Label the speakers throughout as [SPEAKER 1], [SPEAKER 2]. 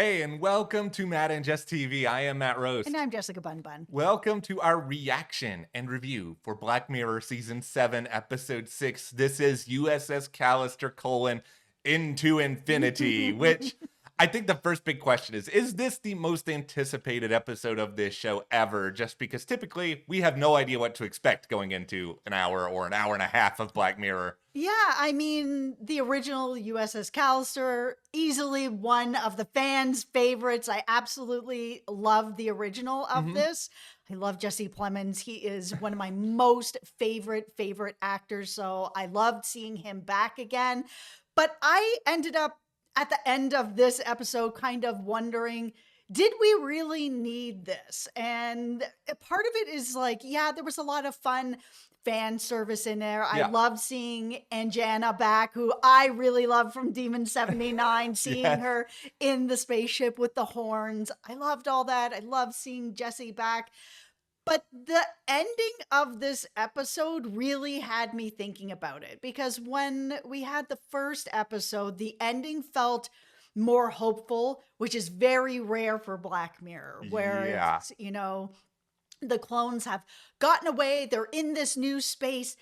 [SPEAKER 1] Hey, and welcome to Matt and Jess TV. I am Matt
[SPEAKER 2] And
[SPEAKER 1] Roast.
[SPEAKER 2] I'm Jessica Bun Bun.
[SPEAKER 1] Welcome to our reaction and review for Black Mirror Season 7, Episode 6. This is USS Callister, Into Infinity, which I think the first big question is this the most anticipated episode of this show ever? Just because typically we have no idea what to expect going into an hour or an hour and a half of Black Mirror.
[SPEAKER 2] Yeah, I mean, the original USS Callister, easily one of the fans' favorites. I absolutely love the original of
[SPEAKER 1] Mhm.
[SPEAKER 2] this. I love Jesse Plemons. He is one of my most favorite actors. So I loved seeing him back again. But I ended up at the end of this episode kind of wondering, did we really need this? And part of it is like, yeah, there was a lot of fun fan service in there. I
[SPEAKER 1] Yeah.
[SPEAKER 2] loved seeing Anjana back, who I really love from Demon 79, seeing
[SPEAKER 1] Yes.
[SPEAKER 2] her in the spaceship with the horns. I loved all that. I loved seeing Jesse back. But the ending of this episode really had me thinking about it because when we had the first episode, the ending felt more hopeful, which is very rare for Black Mirror, where
[SPEAKER 1] Yeah.
[SPEAKER 2] the clones have gotten away, they're in this new space.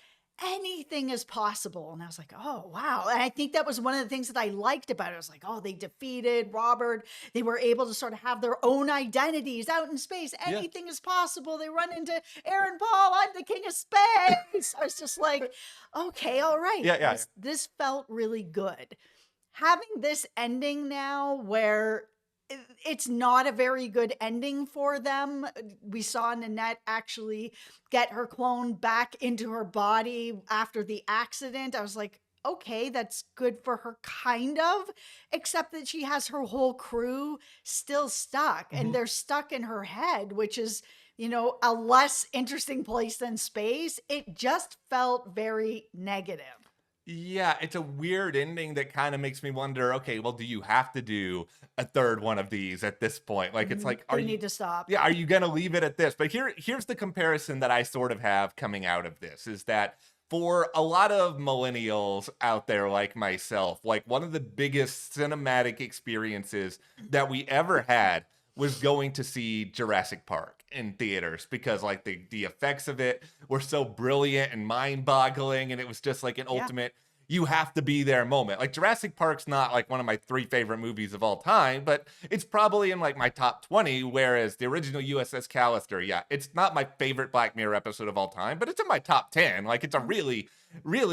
[SPEAKER 2] Anything is possible. And I was like, oh, wow. And I think that was one of the things that I liked about it. I was like, oh, they defeated Robert. They were able to sort of have their own identities out in space.
[SPEAKER 1] Yeah.
[SPEAKER 2] Anything is possible. They run into Aaron Paul. I'm the king of space. I was just like, okay, all right.
[SPEAKER 1] Yeah.
[SPEAKER 2] This felt really good. Having this ending now where it's not a very good ending for them. We saw Nanette actually get her clone back into her body after the accident. I was like, okay, that's good for her, kind of, except that she has her whole crew still stuck and they're stuck in her head, which is, a less interesting place than space. It just felt very negative.
[SPEAKER 1] Yeah, it's a weird ending that kind of makes me wonder, okay, well, do you have to do a third one of these at this point? Like, it's like, are
[SPEAKER 2] They
[SPEAKER 1] you,
[SPEAKER 2] need to stop.
[SPEAKER 1] yeah, are you going to leave it at this? But here's the comparison that I sort of have coming out of this is that for a lot of millennials out there like myself, like one of the biggest cinematic experiences that we ever had was going to see Jurassic Park in theaters because like the effects of it were so brilliant and mind-boggling, and it was just like an
[SPEAKER 2] Yeah.
[SPEAKER 1] ultimate you have to be there moment. Like Jurassic Park's not like one of my 3 favorite movies of all time, but it's probably in like my top 20, whereas the original USS Callister, yeah, it's not my favorite Black Mirror episode of all time, but it's in my top 10. Like it's a really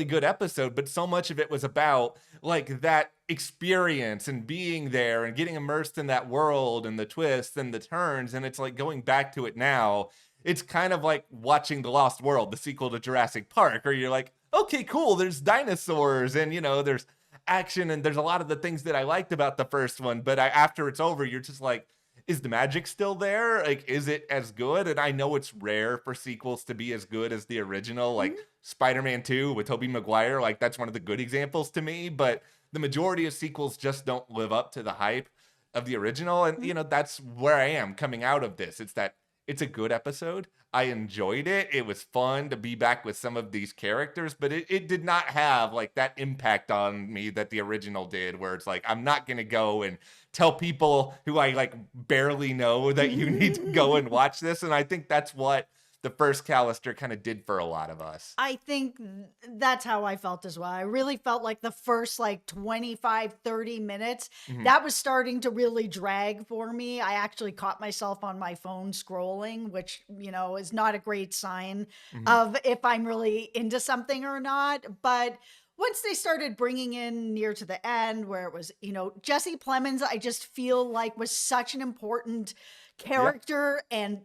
[SPEAKER 1] good episode, but so much of it was about like that experience and being there and getting immersed in that world and the twists and the turns, and it's like going back to it now, it's kind of like watching The Lost World, the sequel to Jurassic Park, where you're like, okay, cool, there's dinosaurs and, there's action and there's a lot of the things that I liked about the first one. But after it's over, you're just like, is the magic still there? Like, is it as good? And I know it's rare for sequels to be as good as the original, like Spider-Man 2 with Tobey Maguire. Like, that's one of the good examples to me. But the majority of sequels just don't live up to the hype of the original. And, that's where I am coming out of this. It's a good episode. I enjoyed it. It was fun to be back with some of these characters, but it did not have like that impact on me that the original did, where it's like, I'm not going to go and tell people who I like barely know that you need to go and watch this. And I think that's what the first Callister kind of did for a lot of us.
[SPEAKER 2] I think that's how I felt as well. I really felt like the first like 25, 30 minutes, that was starting to really drag for me. I actually caught myself on my phone scrolling, which, is not a great sign of if I'm really into something or not. But once they started bringing in near to the end where it was, Jesse Plemons, I just feel like was such an important character and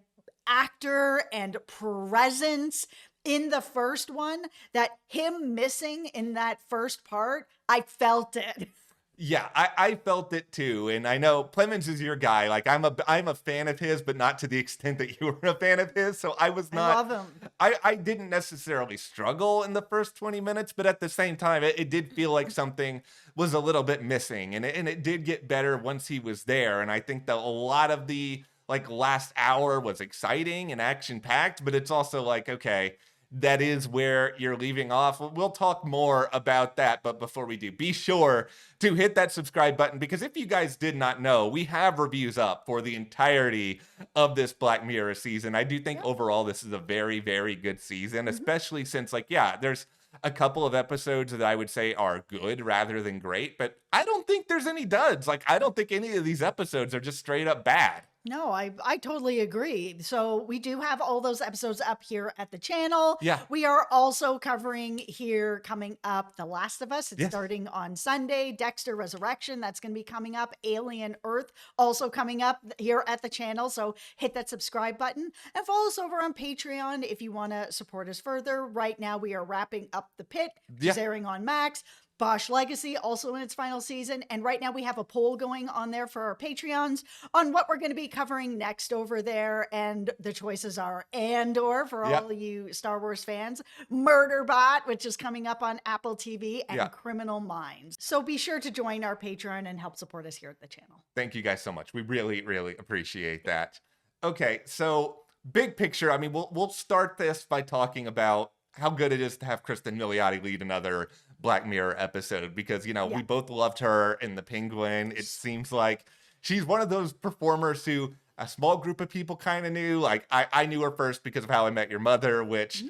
[SPEAKER 2] actor and presence in the first one that him missing in that first part, I felt it.
[SPEAKER 1] Yeah, I felt it too, and I know Plemons is your guy. Like I'm a fan of his, but not to the extent that you were a fan of his. So I was not.
[SPEAKER 2] I love him.
[SPEAKER 1] I didn't necessarily struggle in the first 20 minutes, but at the same time, it did feel like something was a little bit missing, and it did get better once he was there. And I think that a lot of the like last hour was exciting and action packed, but it's also like, okay, that is where you're leaving off. We'll talk more about that. But before we do, be sure to hit that subscribe button, because if you guys did not know, we have reviews up for the entirety of this Black Mirror season. I do think
[SPEAKER 2] Yeah.
[SPEAKER 1] overall this is a very, very good season,
[SPEAKER 2] Mhm.
[SPEAKER 1] especially since, like, yeah, there's a couple of episodes that I would say are good rather than great, but I don't think there's any duds. Like, I don't think any of these episodes are just straight up bad.
[SPEAKER 2] No, I totally agree. So we do have all those episodes up here at the channel.
[SPEAKER 1] Yeah.
[SPEAKER 2] We are also covering here coming up The Last of Us. It's
[SPEAKER 1] Yes.
[SPEAKER 2] starting on Sunday. Dexter Resurrection, that's going to be coming up. Alien Earth also coming up here at the channel. So hit that subscribe button and follow us over on Patreon if you want to support us further. Right now we are wrapping up The Pit, which is
[SPEAKER 1] Yeah.
[SPEAKER 2] airing on Max. Bosch Legacy also in its final season. And right now we have a poll going on there for our Patreons on what we're going to be covering next over there. And the choices are Andor for
[SPEAKER 1] Yep.
[SPEAKER 2] all you Star Wars fans, Murderbot, which is coming up on Apple TV, and
[SPEAKER 1] Yeah.
[SPEAKER 2] Criminal Minds. So be sure to join our Patreon and help support us here at the channel.
[SPEAKER 1] Thank you guys so much. We really, really appreciate that. Okay, so big picture. I mean, we'll start this by talking about how good it is to have Kristen Milioti lead another Black Mirror episode, because
[SPEAKER 2] Yeah.
[SPEAKER 1] we both loved her in The Penguin. It seems like she's one of those performers who a small group of people kind of knew. Like, I knew her first because of How I Met Your Mother, which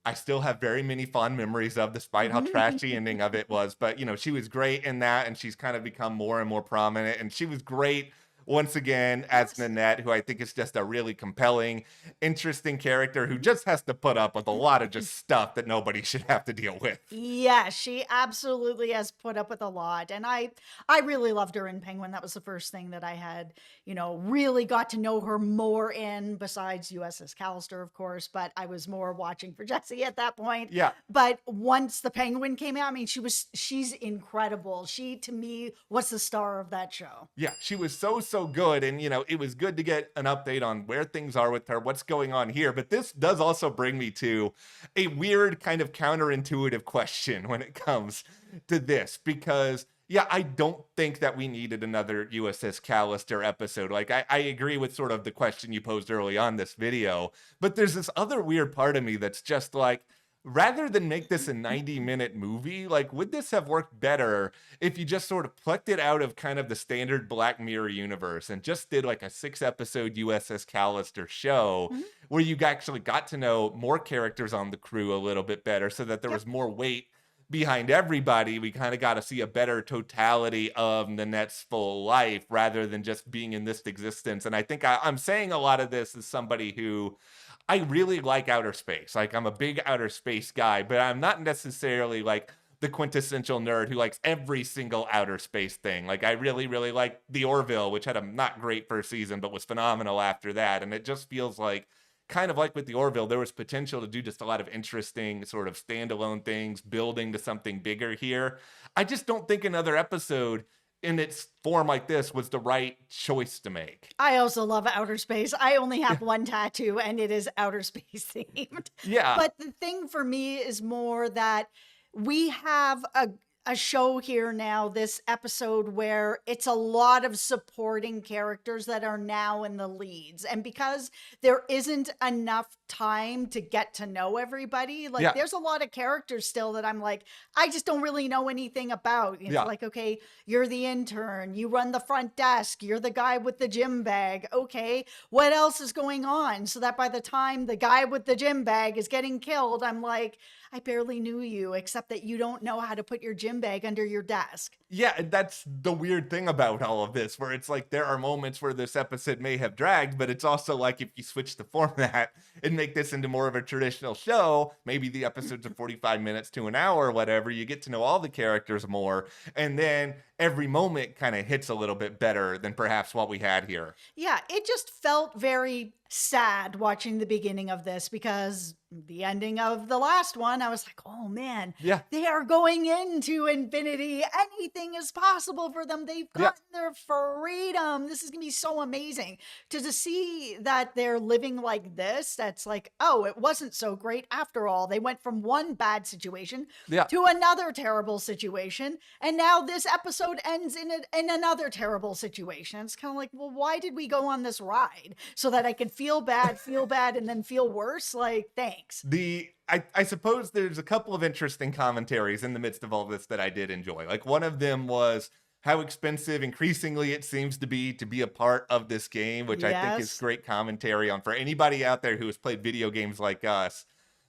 [SPEAKER 1] I still have very many fond memories of, despite how trashy ending of it was. But she was great in that, and she's kind of become more and more prominent. And she was great once again as
[SPEAKER 2] Yes.
[SPEAKER 1] Nanette, who I think is just a really compelling, interesting character who just has to put up with a lot of just stuff that nobody should have to deal with.
[SPEAKER 2] Yeah, she absolutely has put up with a lot. And I really loved her in Penguin. That was the first thing that I had, really got to know her more in, besides USS Callister, of course, but I was more watching for Jessie at that point.
[SPEAKER 1] Yeah.
[SPEAKER 2] But once the Penguin came out, I mean, she's incredible. She, to me, was the star of that show.
[SPEAKER 1] Yeah, she was so good. And, it was good to get an update on where things are with her, what's going on here. But this does also bring me to a weird kind of counterintuitive question when it comes to this, because yeah, I don't think that we needed another USS Callister episode. Like, I agree with sort of the question you posed early on this video, but there's this other weird part of me that's just like, rather than make this a 90-minute movie, like, would this have worked better if you just sort of plucked it out of kind of the standard Black Mirror universe and just did like a 6-episode USS Callister show where you actually got to know more characters on the crew a little bit better, so that there was more weight behind everybody? We kind of got to see a better totality of Nanette's full life rather than just being in this existence. And I think I'm saying a lot of this as somebody who, I really like outer space. Like, I'm a big outer space guy, but I'm not necessarily like the quintessential nerd who likes every single outer space thing. Like, I really, really like The Orville, which had a not great first season, but was phenomenal after that. And it just feels like, kind of like with The Orville, there was potential to do just a lot of interesting sort of standalone things, building to something bigger here. I just don't think another episode in its form like this was the right choice to make.
[SPEAKER 2] I also love outer space. I only have one tattoo, and it is outer space themed.
[SPEAKER 1] Yeah.
[SPEAKER 2] But the thing for me is more that we have a show here now, this episode, where it's a lot of supporting characters that are now in the leads. And because there isn't enough time to get to know everybody, like, there's a lot of characters still that I'm like, I just don't really know anything about. Like, okay, you're the intern, you run the front desk, you're the guy with the gym bag. Okay, what else is going on? So that by the time the guy with the gym bag is getting killed, I'm like, I barely knew you, except that you don't know how to put your gym bag under your desk.
[SPEAKER 1] Yeah, and that's the weird thing about all of this, where it's like there are moments where this episode may have dragged, but it's also like, if you switch the format and make this into more of a traditional show, maybe the episodes are 45 minutes to an hour or whatever, you get to know all the characters more, and then every moment kind of hits a little bit better than perhaps what we had here.
[SPEAKER 2] Yeah, it just felt very sad watching the beginning of this, because the ending of the last one, I was like, oh man, they are going into infinity. Anything is possible for them. They've gotten their freedom. awesome. This is going to be so amazing. To see that they're living like this, that's like, oh, it wasn't so great after all. They went from one bad situation
[SPEAKER 1] Yeah.
[SPEAKER 2] to another terrible situation. And now this episode ends in another terrible situation. It's kind of like, well, why did we go on this ride? So that I could feel bad, and then feel worse? Like, thanks.
[SPEAKER 1] I suppose there's a couple of interesting commentaries in the midst of all this that I did enjoy. Like, one of them was how expensive increasingly it seems to be a part of this game, which I think is
[SPEAKER 2] Yes.
[SPEAKER 1] great commentary on, for anybody out there who has played video games like us,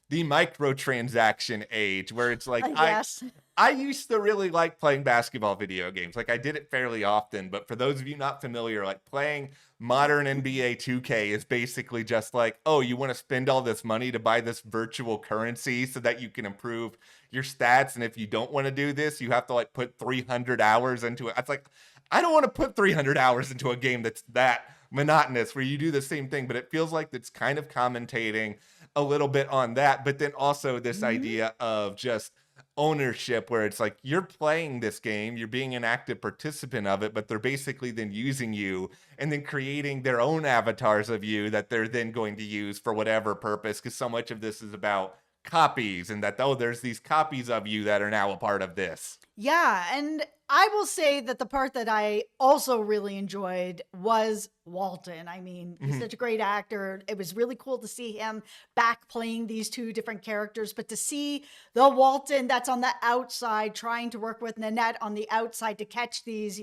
[SPEAKER 1] the microtransaction age, where it's like,
[SPEAKER 2] Yes.
[SPEAKER 1] I used to really like playing basketball video games. Like, I did it fairly often, but for those of you not familiar, like, playing modern NBA 2K is basically just like, oh, you want to spend all this money to buy this virtual currency so that you can improve your stats, and if you don't want to do this, you have to like put 300 hours into it. It's like, I don't want to put 300 hours into a game that's that monotonous where you do the same thing, but it feels like it's kind of commentating a little bit on that, but then also this idea of just ownership, where it's like, you're playing this game, you're being an active participant of it, but they're basically then using you and then creating their own avatars of you that they're then going to use for whatever purpose, because so much of this is about copies, and that, oh, there's these copies of you that are now a part of this.
[SPEAKER 2] Yeah, and I will say that the part that I also really enjoyed was Walton. I mean, he's such a great actor. It was really cool to see him back playing these two different characters, but to see the Walton that's on the outside trying to work with Nanette on the outside to catch these,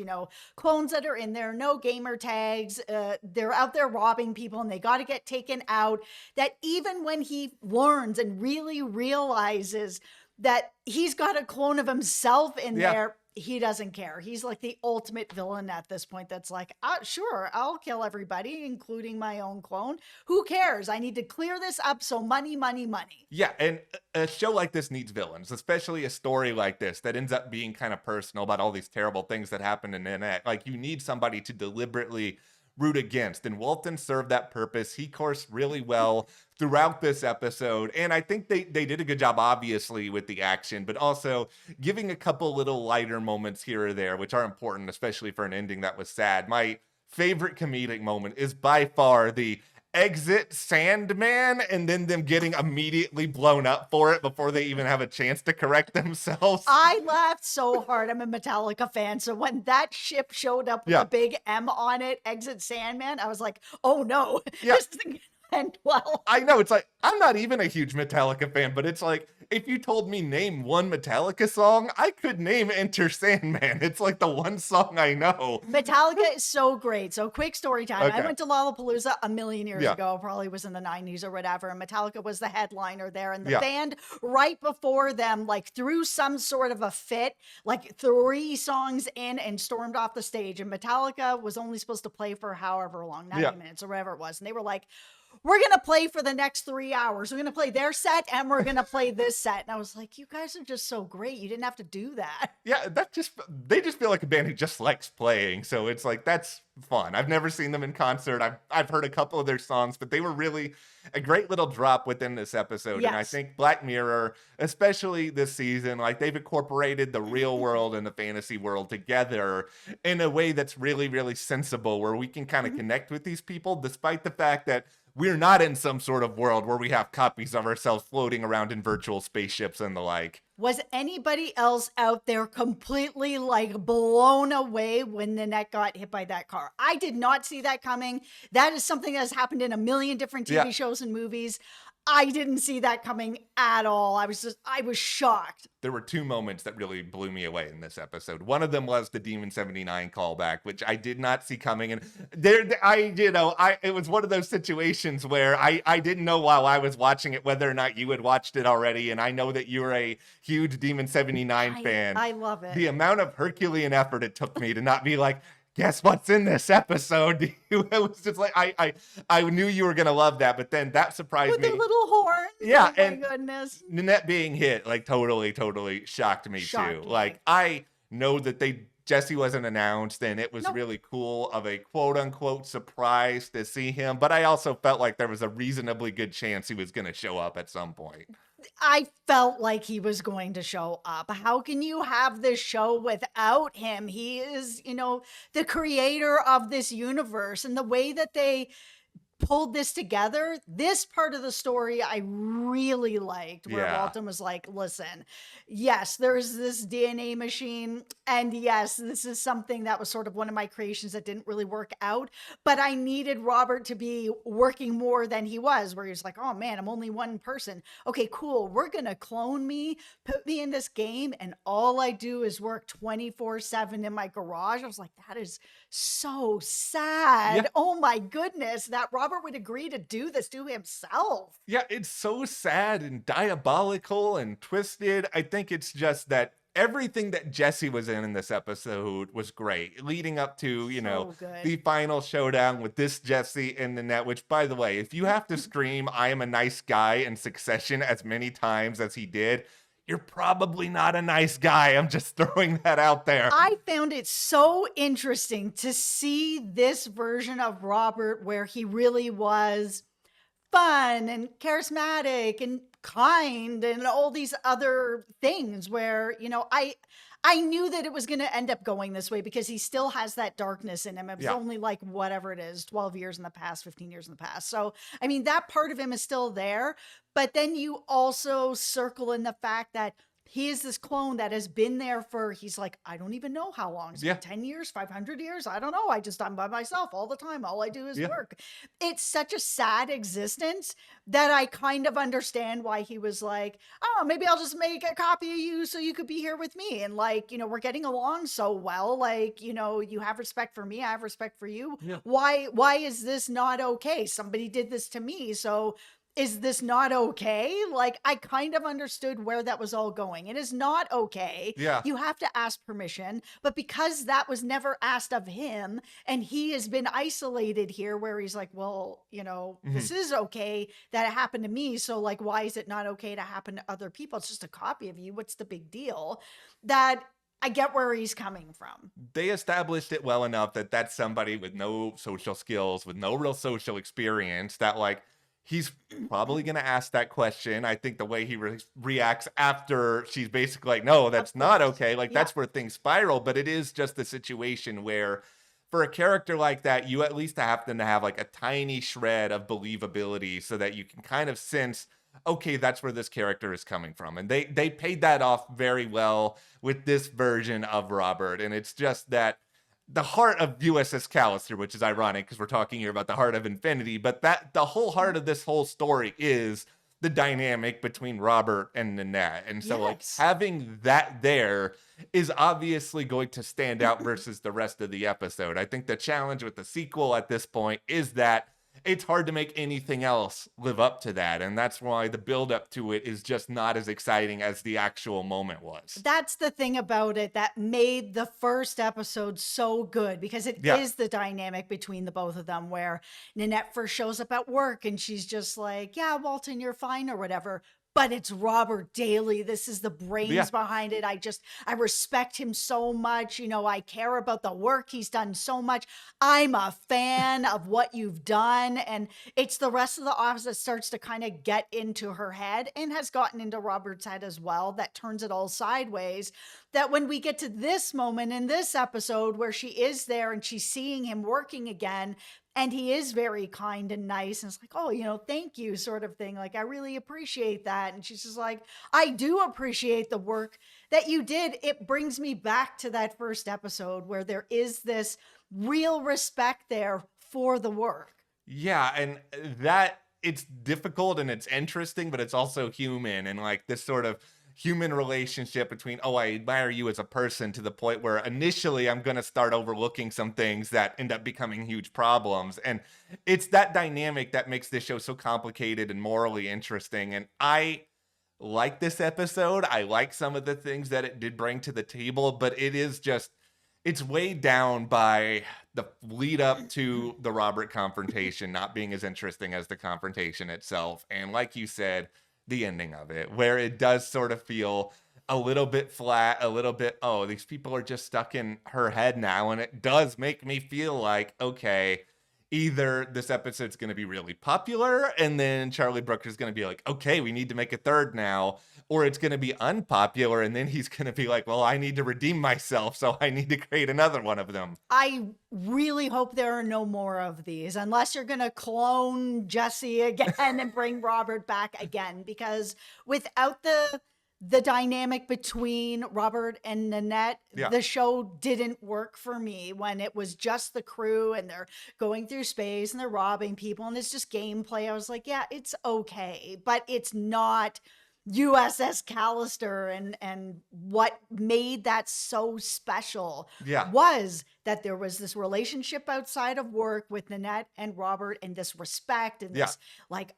[SPEAKER 2] clones that are in there, no gamer tags, they're out there robbing people and they got to get taken out. That even when he learns and really realizes that he's got a clone of himself in there, he doesn't care. He's like the ultimate villain at this point. That's like, sure, I'll kill everybody, including my own clone. Who cares? I need to clear this up. So money, money, money.
[SPEAKER 1] Yeah, and a show like this needs villains, especially a story like this that ends up being kind of personal about all these terrible things that happened in Nanette. Like, you need somebody to deliberately root against, and Walton served that purpose. He coursed really well throughout this episode, and I think they did a good job, obviously, with the action, but also giving a couple little lighter moments here or there, which are important, especially for an ending that was sad. My favorite comedic moment is by far the exit Sandman, and then them getting immediately blown up for it before they even have a chance to correct themselves.
[SPEAKER 2] I laughed so hard. I'm a Metallica fan. So when that ship showed up with a big M on it, Exit Sandman, I was like, oh no, this isn't going to end well.
[SPEAKER 1] I know, it's like, I'm not even a huge Metallica fan, but it's like, if you told me name one Metallica song, I could name Enter Sandman. It's like the one song I know.
[SPEAKER 2] Metallica is so great. So quick story time.
[SPEAKER 1] Okay.
[SPEAKER 2] I went to Lollapalooza a million years ago, probably was in the 90s or whatever. And Metallica was the headliner there. And the band right before them, like threw some sort of a fit, like 3 songs in and stormed off the stage. And Metallica was only supposed to play for however long, 90 minutes or whatever it was. And they were like, we're going to play for the next 3 hours. We're going to play their set and we're going to play this set. And I was like, you guys are just so great. You didn't have to do that.
[SPEAKER 1] Yeah, they just feel like a band who just likes playing. So it's like, that's fun. I've never seen them in concert. I've heard a couple of their songs, but they were really a great little drop within this episode.
[SPEAKER 2] Yes.
[SPEAKER 1] And I think Black Mirror, especially this season, like, they've incorporated the real world and the fantasy world together in a way that's really, really sensible, where we can kind of connect with these people, despite the fact that we're not in some sort of world where we have copies of ourselves floating around in virtual spaceships and the like.
[SPEAKER 2] Was anybody else out there completely like blown away when Nanette got hit by that car? I did not see that coming. That is something that has happened in a million different TV shows and movies. I didn't see that coming at all. I was shocked.
[SPEAKER 1] There were 2 moments that really blew me away in this episode. One of them was the Demon 79 callback, which I did not see coming. And it was one of those situations where I didn't know while I was watching it whether or not you had watched it already. And I know that you're a huge Demon 79 fan.
[SPEAKER 2] I love it.
[SPEAKER 1] The amount of Herculean effort it took me to not be like, guess what's in this episode? It was just like, I knew you were going to love that, but then that surprised
[SPEAKER 2] With
[SPEAKER 1] me.
[SPEAKER 2] the little horn.
[SPEAKER 1] Yeah.
[SPEAKER 2] Oh
[SPEAKER 1] and
[SPEAKER 2] my goodness.
[SPEAKER 1] Nanette being hit, like, totally shocked me too. Like, I know that Jesse wasn't announced, and it was really cool of a quote unquote surprise to see him. But I also felt like there was a reasonably good chance he was going to show up at some point.
[SPEAKER 2] I felt like he was going to show up. How can you have this show without him? He is, the creator of this universe, and the way that they pulled this together. This part of the story I really liked, where
[SPEAKER 1] Yeah.
[SPEAKER 2] Walton was like, listen, yes, there's this DNA machine. And yes, this is something that was sort of one of my creations that didn't really work out. But I needed Robert to be working more than he was, where he was like, oh man, I'm only one person. Okay, cool. We're going to clone me, put me in this game, and all I do is work 24/7 in my garage. I was like, that is so
[SPEAKER 1] Yeah.
[SPEAKER 2] sad. Oh my goodness, that Robert would agree to do this to himself.
[SPEAKER 1] Yeah, it's so sad and diabolical and twisted. I think it's just that everything that Jesse was in this episode was great, leading up to,
[SPEAKER 2] So good.
[SPEAKER 1] the final showdown with this Jesse and Nanette, which, by the way, if you have to scream, I am a nice guy in succession as many times as he did, you're probably not a nice guy. I'm just throwing that out there.
[SPEAKER 2] I found it so interesting to see this version of Robert where he really was fun and charismatic and kind and all these other things where, I knew that it was going to end up going this way because he still has that darkness in him. It was
[SPEAKER 1] Yeah.
[SPEAKER 2] only like whatever it is, 12 years in the past, 15 years in the past. So, I mean, that part of him is still there. But then you also circle in the fact that he is this clone that has been there for, he's like, I don't even know how long. It's
[SPEAKER 1] Yeah.
[SPEAKER 2] been 10 years, 500 years. I don't know. I'm by myself all the time. All I do is
[SPEAKER 1] Yeah.
[SPEAKER 2] work. It's such a sad existence that I kind of understand why he was like, oh, maybe I'll just make a copy of you so you could be here with me. And like, we're getting along so well. Like, you have respect for me. I have respect for you.
[SPEAKER 1] Yeah.
[SPEAKER 2] Why is this not okay? Somebody did this to me. So is this not okay? Like, I kind of understood where that was all going. It is not okay.
[SPEAKER 1] Yeah.
[SPEAKER 2] You have to ask permission. But because that was never asked of him, and he has been isolated here where he's like, well, this is okay that it happened to me. So, like, why is it not okay to happen to other people? It's just a copy of you. What's the big deal? That I get where he's coming from.
[SPEAKER 1] They established it well enough that that's somebody with no social skills, with no real social experience, that like he's probably going to ask that question. I think the way he reacts after she's basically like, no, that's
[SPEAKER 2] Of
[SPEAKER 1] not
[SPEAKER 2] course.
[SPEAKER 1] okay. Like
[SPEAKER 2] Yeah.
[SPEAKER 1] that's where things spiral, but it is just the situation where for a character like that, you at least have them to have like a tiny shred of believability so that you can kind of sense, okay, that's where this character is coming from. And they paid that off very well with this version of Robert. And it's just that the heart of USS Callister, which is ironic because we're talking here about the heart of Infinity, but that the whole heart of this whole story is the dynamic between Robert and Nanette. And so like
[SPEAKER 2] Yes.
[SPEAKER 1] having that there is obviously going to stand out versus the rest of the episode. I think the challenge with the sequel at this point is that it's hard to make anything else live up to that. And that's why the build up to it is just not as exciting as the actual moment was.
[SPEAKER 2] That's the thing about it that made the first episode so good, because it
[SPEAKER 1] Yeah.
[SPEAKER 2] is the dynamic between the both of them where Nanette first shows up at work and she's just like, yeah, Walton, you're fine or whatever. But it's Robert Daly. This is the brains
[SPEAKER 1] Yeah.
[SPEAKER 2] behind it. I respect him so much. I care about the work he's done so much. I'm a fan of what you've done. And it's the rest of the office that starts to kind of get into her head and has gotten into Robert's head as well. That turns it all sideways. That when we get to this moment in this episode where she is there and she's seeing him working again, and he is very kind and nice. And it's like, oh, thank you, sort of thing. Like, I really appreciate that. And she's just like, I do appreciate the work that you did. It brings me back to that first episode where there is this real respect there for the work.
[SPEAKER 1] Yeah, and that it's difficult and it's interesting, but it's also human and like this sort of human relationship between, oh, I admire you as a person to the point where initially I'm going to start overlooking some things that end up becoming huge problems. And it's that dynamic that makes this show so complicated and morally interesting. And I like this episode. I like some of the things that it did bring to the table, but it is just, it's weighed down by the lead up to the Robert confrontation not being as interesting as the confrontation itself. And like you said, the ending of it, where it does sort of feel a little bit flat, a little bit, oh, these people are just stuck in her head now. And it does make me feel like, okay, either this episode's going to be really popular and then Charlie Brooker's going to be like, okay, we need to make a third now, or it's going to be unpopular and then he's going to be like, well, I need to redeem myself, so I need to create another one of them.
[SPEAKER 2] I really hope there are no more of these, unless you're going to clone Jesse again and bring Robert back again, because without the dynamic between Robert and Nanette, the show didn't work for me when it was just the crew and they're going through space and they're robbing people and it's just gameplay. I was like, yeah, it's okay, but it's not USS Callister. And what made that so special was that there was this relationship outside of work with Nanette and Robert, and this respect and this like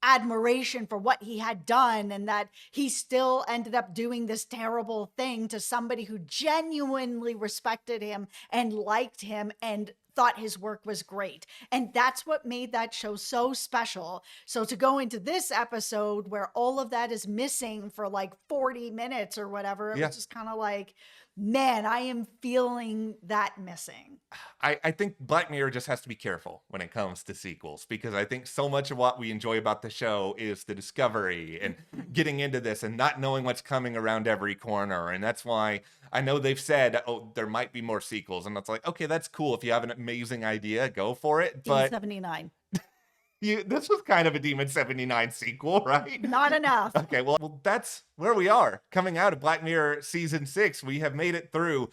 [SPEAKER 2] admiration for what he had done, and that he still ended up doing this terrible thing to somebody who genuinely respected him and liked him and thought his work was great. And that's what made that show so special. So to go into this episode where all of that is missing for like 40 minutes or whatever, it was just kind of like, man, I am feeling that missing.
[SPEAKER 1] I think Black Mirror just has to be careful when it comes to sequels, because I think so much of what we enjoy about the show is the discovery and getting into this and not knowing what's coming around every corner. And that's why I know they've said, oh, there might be more sequels. And it's like, okay, that's cool. If you have an amazing idea, go for it. But
[SPEAKER 2] D79.
[SPEAKER 1] This was kind of a Demon 79 sequel, right?
[SPEAKER 2] Not enough.
[SPEAKER 1] Okay, well, that's where we are. Coming out of Black Mirror Season 6, we have made it through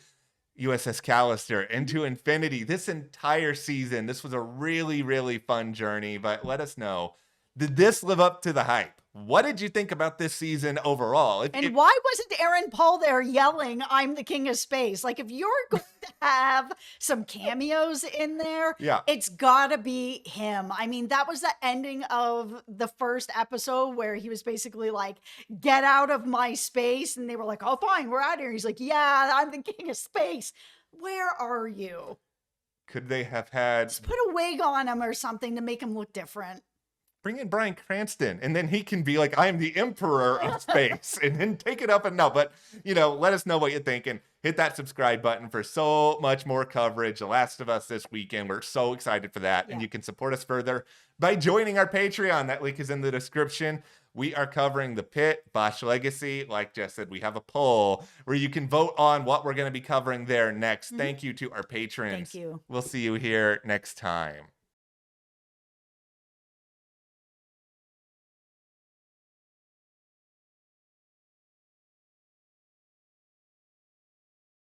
[SPEAKER 1] USS Callister into infinity. This entire season, this was a really, really fun journey, but let us know, did this live up to the hype? What did you think about this season overall?
[SPEAKER 2] And why wasn't Aaron Paul there yelling, I'm the king of space? Like, if you're going to have some cameos in there, it's gotta be him. I mean, that was the ending of the first episode where he was basically like, get out of my space. And they were like, oh, fine, we're out of here. He's like, yeah, I'm the king of space. Where are you?
[SPEAKER 1] Could they have had...
[SPEAKER 2] Just put a wig on him or something to make him look different.
[SPEAKER 1] Bring in Bryan Cranston, and then he can be like, I am the emperor of space, and then take it up and no. But, let us know what you're thinking. Hit that subscribe button for so much more coverage. The Last of Us this weekend. We're so excited for that. And you can support us further by joining our Patreon. That link is in the description. We are covering The Pit, Bosch Legacy. Like Jess said, we have a poll where you can vote on what we're going to be covering there next. Thank you to our patrons.
[SPEAKER 2] Thank you.
[SPEAKER 1] We'll see you here next time.